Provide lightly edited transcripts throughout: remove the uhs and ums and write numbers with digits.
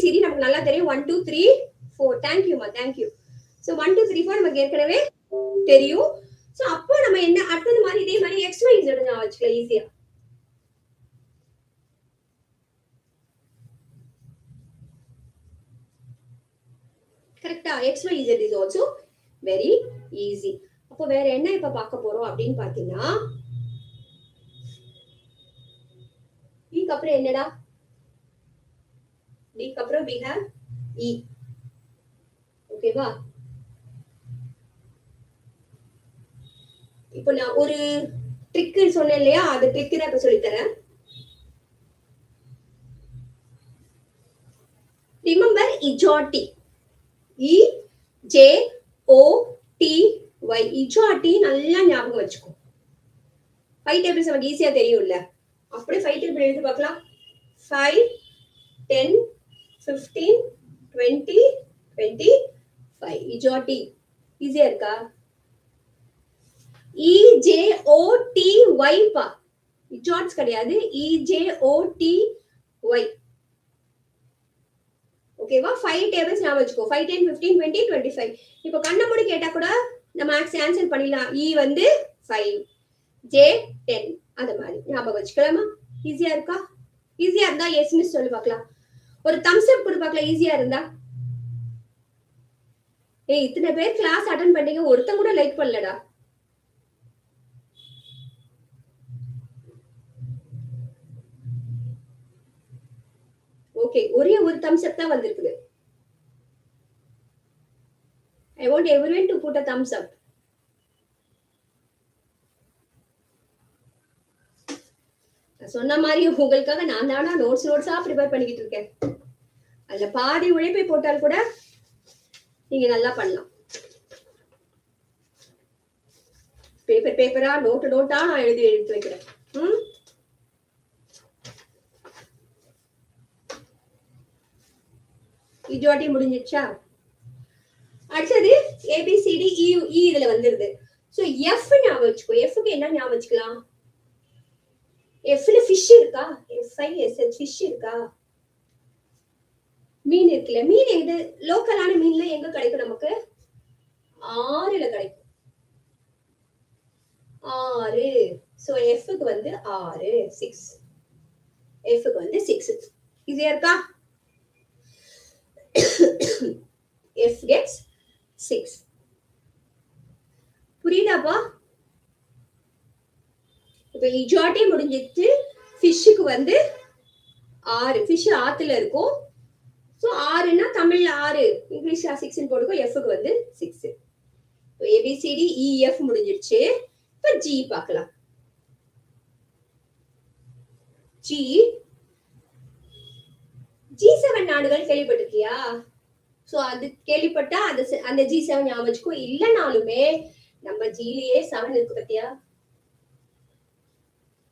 ABCD நமக்கு நல்லா தெரியும் 1 2 3 4. தேங்க்யூமா தேங்க்யூ. ஸோ 1 2 3 4 நமக்கு ஏற்கனவே தெரியும். ஸோ அப்போ நம்ம என்ன அடுத்தது மாதிரி இதே மாதிரி எக்ஸ் ஒய் இசட் நான் வச்சுக்கலாம் ஈஸியா. கரெக்டா? X Y Z is also very easy. அப்போ வேற என்ன இப்ப பார்க்க போறோம் அப்படின்னு பாத்தீங்கன்னா, க்கு அப்புறம் என்னடா? க்கு அப்புறம் we have e. ஓகேவா? இப்போ நான் ஒரு ட்ரிக் சொன்னேன் இல்லையா, அது ட்ரிக் தான் இப்ப சொல்லித்தரேன். ரிமெம்பர் இஜாட்டி, EJOTY, இஜாட்டி நல்லா ஞாபகம் வச்சுக்கோ. 5 டேபிள்ஸ் நமக்கு ஈஸியா தெரியும்ல. அப்படியே 5 டேபிள் எழுதி பார்க்கலாம். 5 10 15 20 25. இஜாட்டி ஈஸியா இருக்கா? EJOTY பா, இஜாட்ஸ் கிடையாது, EJOTY. ஓகேவா? 5 டேபிள்ஸ் ஞாபகம் வச்சுக்கோ. 5 10 15 20 25. இப்போ கண்ணை மூடி கேட்டா கூட நம்ம ஆன்சர் பண்ணிடலாம். E வந்து 5, J 10, அந்த மாதிரி ஞாபகம் வச்சுக்கலாமா? ஈஸியா இருக்கா? ஈஸியா இருந்தா எஸ் மிஸ் சொல்லி பார்க்கலாம். ஒரு தம்ஸ் அப் கொடு பார்க்கலாம் ஈஸியா இருந்தா. ஏய், இத்தனை பேர் கிளாஸ் அட்டெண்ட் பண்ணீங்க, ஒருத்தன் கூட லைக் பண்ணலடா. ஓகே, ஒரே ஒரு தம்ஸ் அப் தான் வந்திருக்குது. I want everyone to put a thumbs up. சொன்ன மாதிரி உங்களுக்காக நான் தானா நோட்ஸா ப்ரிப்பேர் பண்ணிக்கிட்டு இருக்கேன். அதுல பாதி உழைப்பை போட்டால் கூட நீங்க நல்லா பண்ணலாம். பேப்பரா நோட்டா நான் எடுத்து வைக்கிறேன். இஜாட்டி முடிஞ்சிச்சா? அடுத்தது ஏபிசிடி இ இதுல வந்துருது. சோ எஃப் ஞாபகம் வச்சுக்கோ. எஃப்க்கு என்ன ஞாபகம் வச்சுக்கலாம்? எஃப்ல ஃபிஷ் இருக்கா? FISH ஃபிஷ் இருக்கா? மீன் இருக்குல்ல. மீன் எது லோக்கலான மீன்ல எங்க கிடைக்கும் நமக்கு? ஆறுல கிடைக்கும். 6. சோ எஃப்க்கு வந்து 6 6. எஃப்க்கு வந்து 6. ஈஸியா இருக்கா? F gets 6. புரியுதாப்பா? இப்ப இஜாட்டி முடிஞ்சிட்டு ஃபிஷ்க்கு வந்து 6. ஃபிஷ் ஆத்துல இருக்கும். சோ 6னா தமிழ்ல 6, இங்கிலீஷ்ல 6 போடுங்க. எஃப்க்கு வந்து 6. இப்போ ஏபிசிடி EF முடிஞ்சிருச்சு. இப்ப G பார்க்கலாம். G7 நாடுகள் கேள்விப்பட்டிருக்கியா? சோ அது கேள்விப்பட்டா அந்த G7 ஞாபகம் வச்சுக்கோ. இல்லனாலுமே நம்ம Gலயே 7 இருக்கு பத்தியா?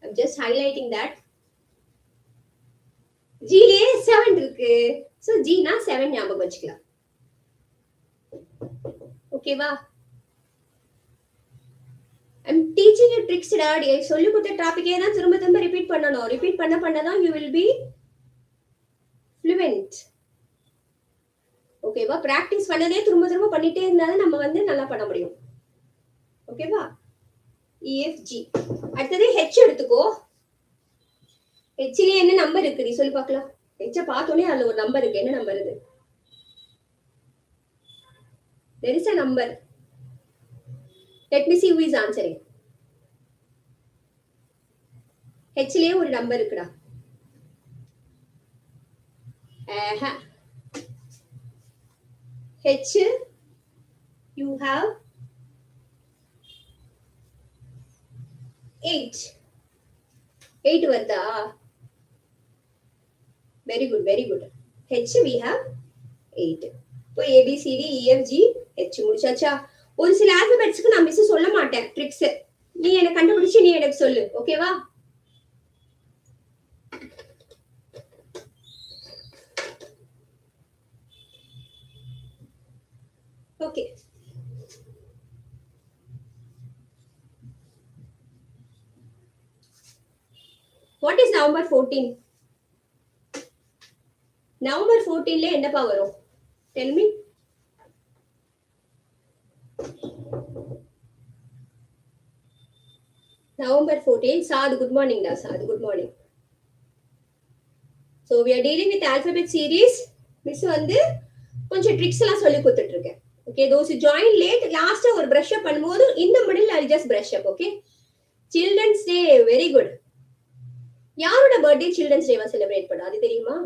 I'm just highlighting that. Gலயே 7 இருக்கு. சோ Gனா 7 ஞாபகம் வச்சுக்கலாம். ஓகேவா? I'm teaching you tricks டா. சொல்லி கொடுத்த டாபிக்கே தான் திரும்ப ரிப்பீட் பண்ணணும். ரிப்பீட் பண்ணதான் you will be fluent. ஓகேவா? பிராக்டிஸ் பண்ணதே திரும்ப பண்ணிட்டே இருந்தாதான் நம்ம வந்து நல்லா பண்ண முடியும். ஓகேவா? EFG. அடுத்தது H எடுத்துக்கோ. Hலயே என்ன நம்பர் இருக்கு நீ சொல்லி பார்க்கலாம். H பார்த்தோனே அதுல ஒரு நம்பர் இருக்கு. என்ன நம்பர் இது? There is a number. Let me see who is answering. Hலயே ஒரு நம்பர் இருக்குடா. H you have 8. 8 வருதா? very good. H we have 8. இப்போ ABCD EFG H முடிச்சாச்சா? ஒரு சில ஆல்பபெட்ஸ்க்கு நான் மிஸ் சொல்ல மாட்டேன் ட்ரிக்ஸ். நீ எனக்கு கண்டுபிடிச்சு நீ எனக்கு சொல்லு. ஓகேவா? Okay. What is November 14? November November 14ல என்னப்பா வரும்? Tell me. November 14. Saad, good morning, da. Saad, good morning. So we are dealing with alphabet series. Miss வந்து கொஞ்சம் ட்ரிக்ஸ் எல்லாம் சொல்லி கொடுத்துட்டு இருக்கேன். Okay, those who join late, last ஒரு brush up பண்ணும்போது in the middle I'll just brush up, okay? Children's Day, very good. யாரோட birthday children's டேவா celebrate பண்ணா அது தெரியுமா?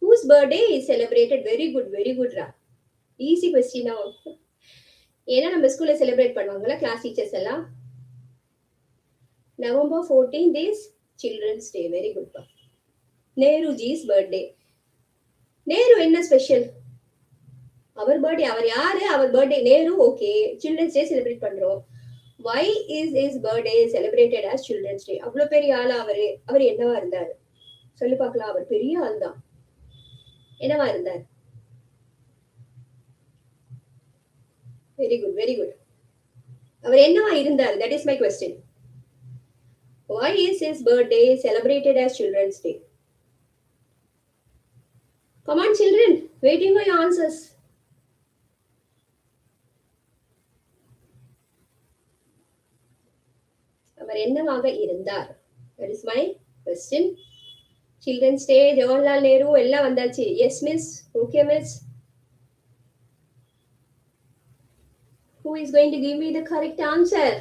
Whose birthday is celebrated? Very good, very good raw. Easy question now. ஏன்னா நம்ம ஸ்கூல்ல celebrate பண்ணுவாங்கல்ல கிளாஸ் டீச்சர்ஸ் எல்லாம். November 14th is Children's Day. Very good. Nehruji's birthday. Nehru என்ன ஸ்பெஷல்? அவர் பர்த்டே, அவர் யாரு? அவர் birthday Nehru. Okay, children's day celebrate பண்றோம். Why is his birthday celebrated as Children's Day? அவ்வளவு பெரிய ஆளா அவரு? அவர் என்னவா இருந்தாரு சொல்லி பார்க்கலாம். அவர் பெரிய ஆள் தான். என்னவா இருந்தார்? Very good, very good. அவர் என்னவா இருந்தார்? That is my question. Why is his birthday celebrated as Children's Day? Come on children, waiting for your answers. அவர் என்னவாக இருந்தார்? That is my question. Children's Day, Jawaharlal Nehru எல்லாம் வந்தாச்சு. Yes miss. Okay miss. Who is going to give me the correct answer?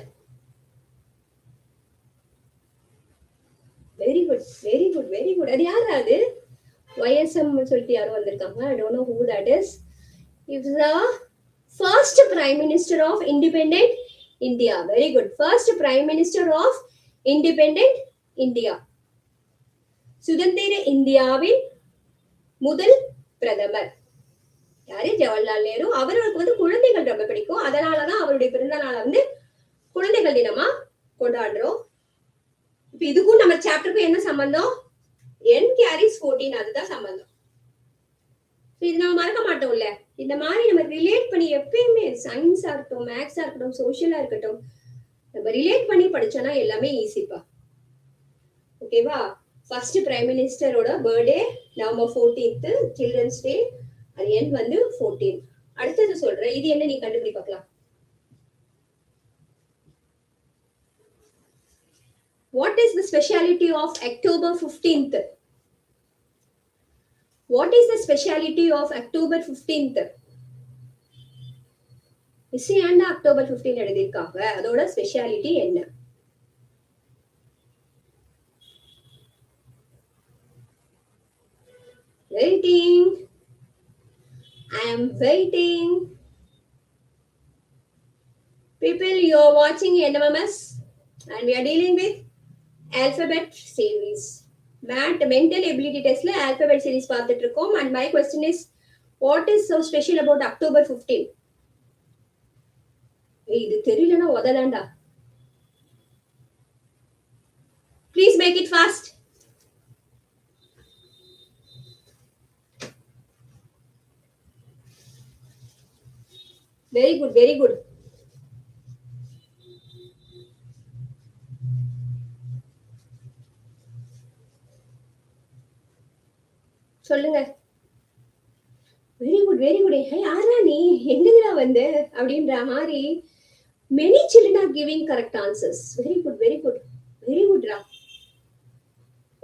Very good, very good, very good. அது யார் அது? YSM சொல்லிட்டு யாரோ வந்திருக்காங்க. I don't know who that is. It's the first Prime Minister of Independent India. Very good. First Prime Minister of Independent India. சுதந்திர இந்தியாவின் முதல் பிரதமர் யாரு? ஜவஹர்லால் நேரு. அவருக்கு வந்து குழந்தைகள் ரொம்ப பிடிக்கும். அதனாலதான் அவருடைய பிறந்த நாளை வந்து குழந்தைகள் தினமா கொண்டாடுறோம். இப்ப இதுக்கும் நம்ம சாப்டருக்கும் என்ன சம்பந்தம்? n carries 14, அதுதான் சம்பந்தம். இது நம்ம மறக்க மாட்டோம்ல. இந்த மாதிரி நம்ம ரிலேட் பண்ணி எப்பயுமே சயின்ஸா இருக்கட்டும், மேக்ஸா இருக்கட்டும், சோசியலா இருக்கட்டும், நம்ம ரிலேட் பண்ணி படிச்சோம்னா எல்லாமே ஈஸிப்பா. ஓகேவா? ஃபர்ஸ்ட் பிரைம் மினிஸ்டரோட birthday November 14th, children's day. அது என் வந்து 14. அடுத்தது சொல்றேன். இது என்ன நீ கண்டுபிடி பார்க்கலாம். What is the speciality of October 15th? What is the speciality of October 15th? Miss ஏன்டா அக்டோபர் 15 எழுதிருக்காங்க? அதோட ஸ்பெஷாலிட்டி என்ன? Waiting. I am waiting. People, you are watching NMMS and we are dealing with alphabet series. Mental ability test la alphabet series பார்த்துட்டு இருக்கோம். And my question is, what is so special about October 15? இது தெரியலனா உதலாண்டா. Please make it fast. Very good, very good. சொல்லுங்க. Very good, very good. யாரா நீ எங்கடா வந்து அப்படின்ற மாதிரி many children are giving correct answers. Very good, very good, very good ra.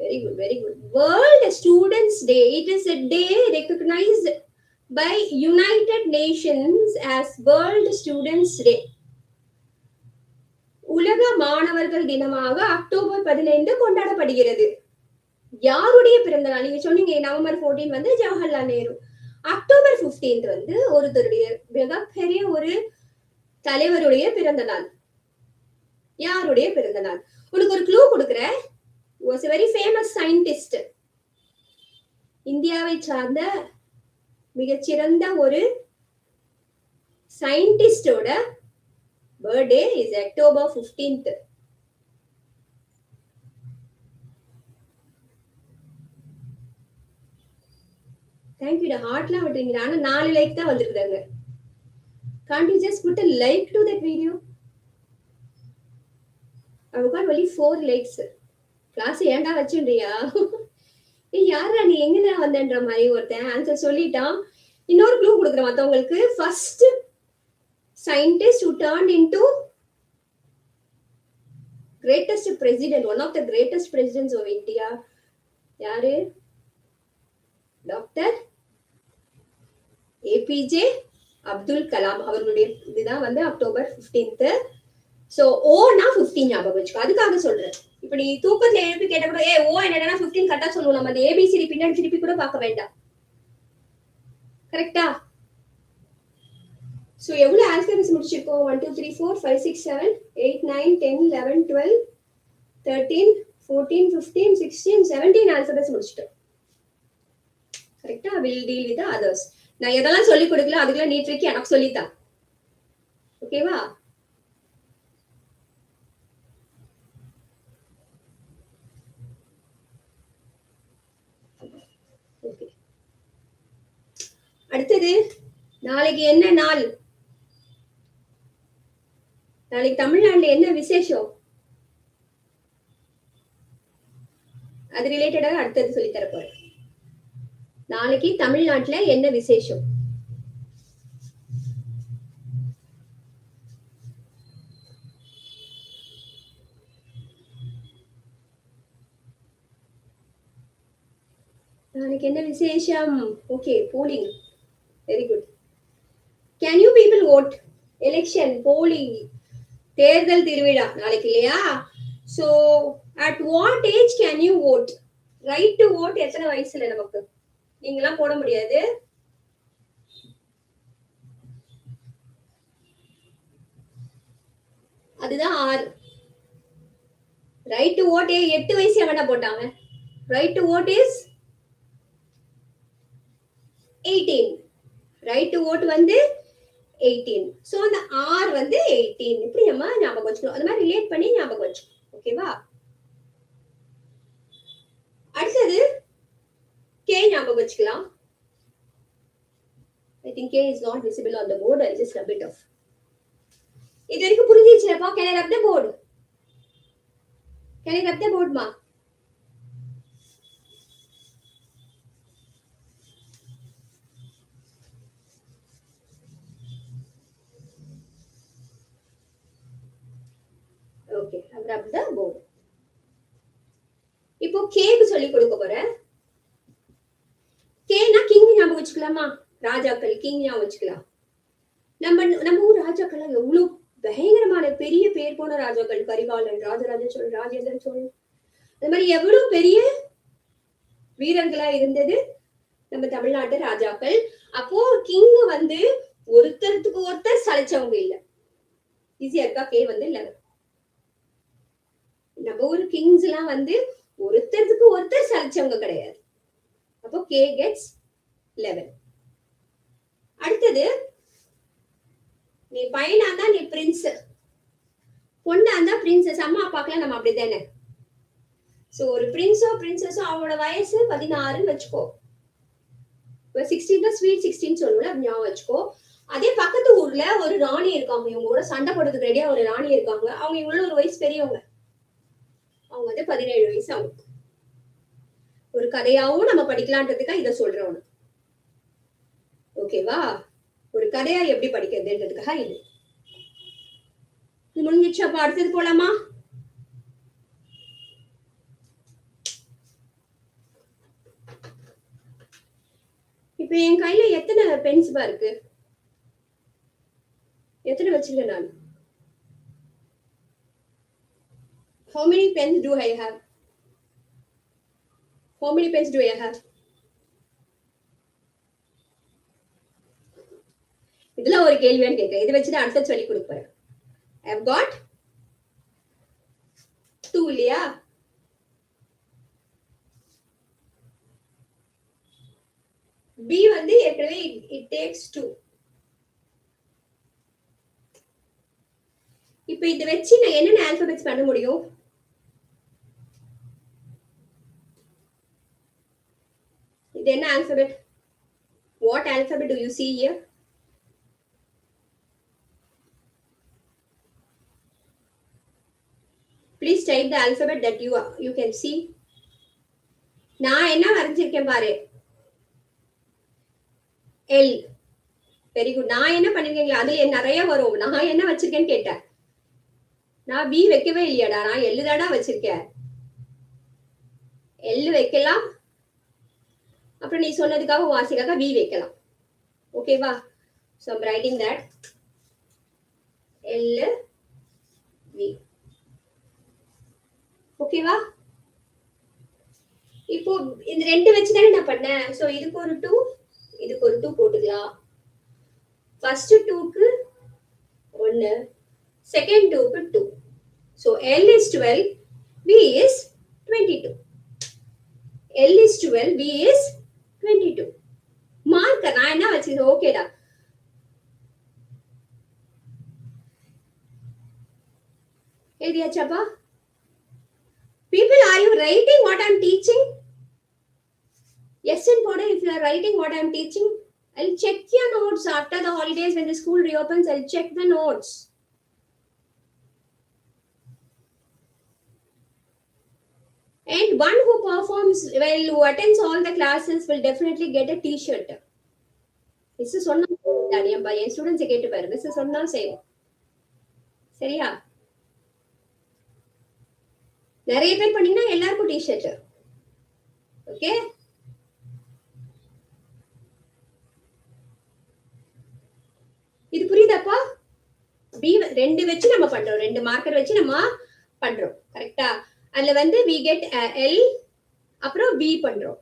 Very good, very good. World Students Day. It is a day recognized by United Nations as World Students Day. உலக மாணவர்கள் தினமாக October 15 கொண்டாடப்படுகிறது. யாருடைய பிறந்த நாள்? நீங்க சொன்னீங்க November 14 வந்து ஜவஹர்லால் நேரு. அக்டோபர் 15 வந்து ஒருத்தருடைய மிகப்பெரிய ஒரு தலைவருடைய பிறந்த நாள். யாருடைய பிறந்த நாள்? உனக்கு ஒரு க்ளூ கொடுக்குறேன். was a very famous scientist. இந்தியாவை சார்ந்த மிகச்சிறந்த ஒரு சயின்டிஸ்டோட birthday is October 15th. Thank you. ஹார்ட்லாம் விட்டுறீங்க. ஆனா 4 லைக் தான் வந்திருக்காங்க. Can't you just put a like to that video? I've got only 4 likes. Class ஏன்டா வச்சுன்றியா? யாரா நீ எங்கதான் வந்தன்ற மாதிரி ஒருத்தன் ஆன்சர் சொல்லிட்டான். இன்னொரு க்ளூ கொடுக்குறேன் மத்தவங்களுக்கு. First scientist who turned into greatest president, one of the greatest presidents of India. யாரு? டாக்டர் ஏபிஜே அப்துல் கலாம் அவர்களுடைய இதுதான் வந்து அக்டோபர் 15th. சோ ஓனா 15 ஞாபகம் வச்சுக்கோ. அதுக்காக சொல்றேன். இப்ப நீ தூக்கத்துல எழுப்பி கேட்ட கூட ஓ என்னடா 15 கரெக்டா சொல்லுவோம். நம்ம அந்த ஏபிசிடி பின்னாடி திருப்பி கூட பார்க்க வேண்டாம். கரெக்டா? சோ எவ்வளவு ஆல்பபெட்ஸ் முடிச்சிருக்கோம்? 1 2 3 4 5 6 7 8 9 10 11 12 13 14 15 16 17 ஆல்பபெட்ஸ் முடிச்சிட்டோம். கரெக்டா? will deal with the others. நான் எதெல்லாம் சொல்லி கொடுக்கல அதுக்கெல்லாம் நீ ட்ரிக் எனக்கு சொல்லித்தான். ஓகேவா? அடுத்தது நாளைக்கு என்ன நாள்? நாளைக்கு தமிழ்நாட்டுல என்ன விசேஷம்? அது ரிலேட்டடாக அடுத்தது சொல்லி தர போறேன். நாளைக்கு தமிழ்நாட்டுல என்ன விசேஷம்? நாளைக்கு என்ன விசேஷம்? Okay, polling. Very good. Can you people vote? Election, polling, தேர்தல் திருவிழா நாளைக்கு இல்லையா? So at what age can you vote? Right to vote எத்தனை வயசுல நமக்கு? நீங்களாம் போட முடியாது. அதுதான் 6. ரைட் டு vote 8 வயசு எவன்டா போட்டாங்க? Right to vote is 18. Right to vote வந்து 18. சோ அந்த R வந்து 18. இப்படி நம்ம ஞாபகம் வச்சுக்கணும். அது மாதிரி ரிலேட் பண்ணி ஞாபகம் வச்சுக்கணும். ஓகேவா? அடுத்தது K ஞாபகம் வச்சுக்கலாம். I think K is not visible on the board. I just rub it off. இது வரைக்கும் புரிஞ்சிச்சுலப்பா? Can I rub the board? Can I rub the board, ma? Okay, I've rubbed the board. இப்போ K-க்கு சொல்லி கொடுக்க போறேன். K-னா king ஞாபகம் வச்சுக்கலாமா? ராஜாக்கள், king ஞாபகம் வச்சுக்கலாம். நம்ம ஊர் ராஜாக்கள் எவ்வளவு பயங்கரமான பெரிய பேர் போன ராஜாக்கள். கரிகாலன், ராஜராஜ சோழன், ராஜேந்திர சோழன், அது மாதிரி எவ்வளவு பெரிய வீரர்களா இருந்தது நம்ம தமிழ்நாட்டு ராஜாக்கள். அப்போ கிங் வந்து ஒருத்தருக்கு ஒருத்தர் சளைச்சவங்க இல்ல. ஈஸியா இருக்கா? K வந்து 11. நம்ம ஊர் கிங்ஸ் எல்லாம் வந்து ஒருத்தருக்கு ஒருத்தர் சளைச்சவங்க கிடையாது. அப்போ K gets 11. அடுத்தது நீ பையனா இருந்தா நீ பிரின்ஸ், பொண்ணா இருந்தா பிரின்சஸ். அம்மா அப்பாக்கெல்லாம் நம்ம அப்படிதானே. சோ ஒரு பிரின்ஸோ பிரின்சஸோ அவங்களோட வயசு 16ன்னு வச்சுக்கோ. 16 தான் ஸ்வீட் 16 சொல்லுவோம்ல, அப்படி ஞாபகம் வச்சுக்கோ. அதே பக்கத்து ஊர்ல ஒரு ராணி இருக்காங்க, இவங்க கூட சண்டை போடுறதுக்கு ரெடியா ஒரு ராணி இருக்காங்க. அவங்க இவ்வளவு ஒரு வயசு பெரியவங்க. அவங்க வந்து 17 வயசு அவங்களுக்கு. ஒரு கதையாவும் நம்ம படிக்கலான்றதுக்கா இதை சொல்றோம். ஓகேவா? ஒரு கதையா எப்படி படிக்கிறதுன்றதுக்காக இது முடிஞ்சிச்சு. அப்ப அடுத்தது போலாமா? இப்ப என் கையில எத்தனை பென்ஸ் இருக்கு? எத்தனை வச்சிருக்கேன் நான்? How many pens do I have? How many pens do I have? இதெல்லாம் ஒரு கேள்வியான்னு கேட்கிறேன். இதை வச்சுட்டு ஆன்சர் சொல்லி கொடுப்பேன். I've got 2 இல்லையா? B வந்து ஏற்கனவே it takes 2. இப்போ இதை வச்சு நான் என்னென்ன ஆல்பபெட்ஸ் பண்ண முடியும்? இது என்ன alphabet? What alphabet do you see here? Please type the alphabet that you can see. நான் என்ன வரைஞ்சிருக்கேன் பாரு, எல். Very good. நான் என்ன பண்ணிருக்கீங்களா, அதுல நிறைய வரும். நான் என்ன வச்சிருக்கேன்னு கேட்டேன். நான் பி வைக்கவே இல்லையாடா, நான் எள்ளு தாடா வச்சிருக்கேன். எள்ளு வைக்கலாம், அப்புறம் நீ சொன்னதுக்காக வாசிக்காக பி வைக்கலாம். ஓகேவா? So I'm writing that L V. ஓகேவா? இப்போ இந்த ரெண்டு வச்சு தானே நான் பண்ணேன். சோ இதுக்கு ஒரு 2, இதுக்கு ஒரு 2 போட்டுக்கலாம். ஃபர்ஸ்ட் 2க்கு 1, செகண்ட் 2க்கு 2. So L is 12, V is 22. L is 12, V is 22. Marker நான் என்ன வச்சிருக்கேன்? ஓகேடா. எழுதியாச்சாப்பா? People, are you writing what I'm teaching? Yes and Poda, if you are writing what I'm teaching, I'll check your notes after the holidays when the school reopens. I'll check the notes. And one who performs well, who attends all the classes, will definitely get a T-shirt. This is one of my students get to wear. This is one of same. சரியா? நிறைய பேர் பண்ணீங்கன்னா எல்லாருக்கும் T-shirt. Okay? இது புரியுதாப்பா? B ரெண்டு வச்சு நம்ம பண்றோம், ரெண்டு மார்க்கர் வச்சு நம்ம பண்றோம். கரெக்டா? அதுல வந்து we get L அப்புறம் B பண்றோம்.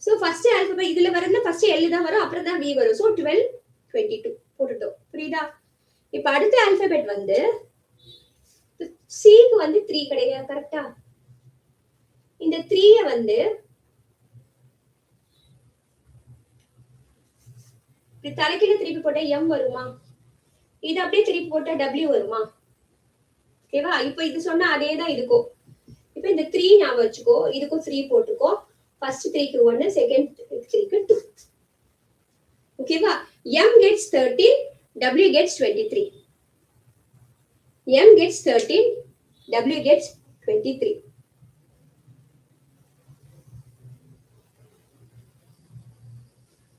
சோ ஃபர்ஸ்ட் ஆல்பபெட் இதுல வரதுல ஃபர்ஸ்ட் L தான் வரும், அப்புறம் தான் B வரும். சோ 12 22 போட்டுட்டோம். புரியுதா? இப்போ அடுத்த ஆல்பபெட் வந்து C க்கு வந்து 3 கிடையாது. கரெக்டா? இந்த 3 வந்து இப்படி தலைக்கீழ திருப்பி போட்டா M வருமா? இது அப்படியே திருப்பி போட்டா W வருமா? ஓகேவா? இப்போ இது சொன்னா அதே தான் இதுக்கும். இப்போ இந்த 3 ஞாபகம் வச்சுக்கோ, இதுக்கும் 3 போட்டுக்கோ. ஃபர்ஸ்ட் 3க்கு 1, செகண்ட் 3க்கு 2. ஓகேவா? M gets 13, W gets 23. M gets 13, W gets 23.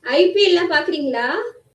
IPL எல்லாம் பாக்குறீங்களா?